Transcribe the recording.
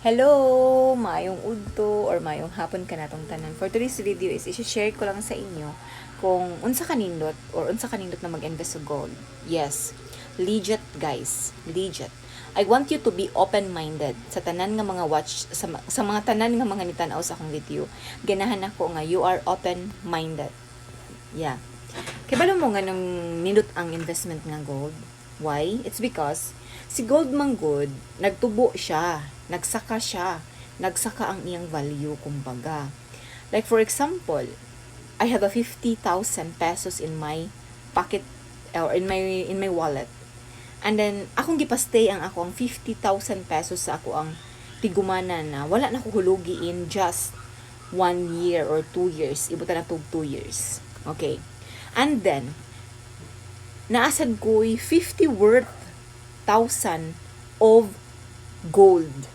Hello! Maayong udto or maayong hapon ka natong tanan. For today's video is i-share ko lang sa inyo kung unsa kanindot or unsa kanindot na mag-invest sa gold. Yes, legit guys, legit. I want you to be open-minded sa tanan nga mga sa mga tanan nga mga nitanaw sa akong video. Ganahan ako nga you are open-minded. Yeah. Kaya balo mo nga nang nindot ang investment nga gold? Why? It's because si gold man good, nagtubo siya, nagsaka siya, nagsaka ang iyang value kumbaga. Like for example, I have a 50,000 pesos in my pocket or in my wallet. And then akong gipastay ang ako ang 50,000 pesos sa ako ang tigumanan na wala na ko hulugi in just 1 year or 2 years. Ibutan na 2 years. Okay. And then naasad ko'y 50 worth 1,000 of gold.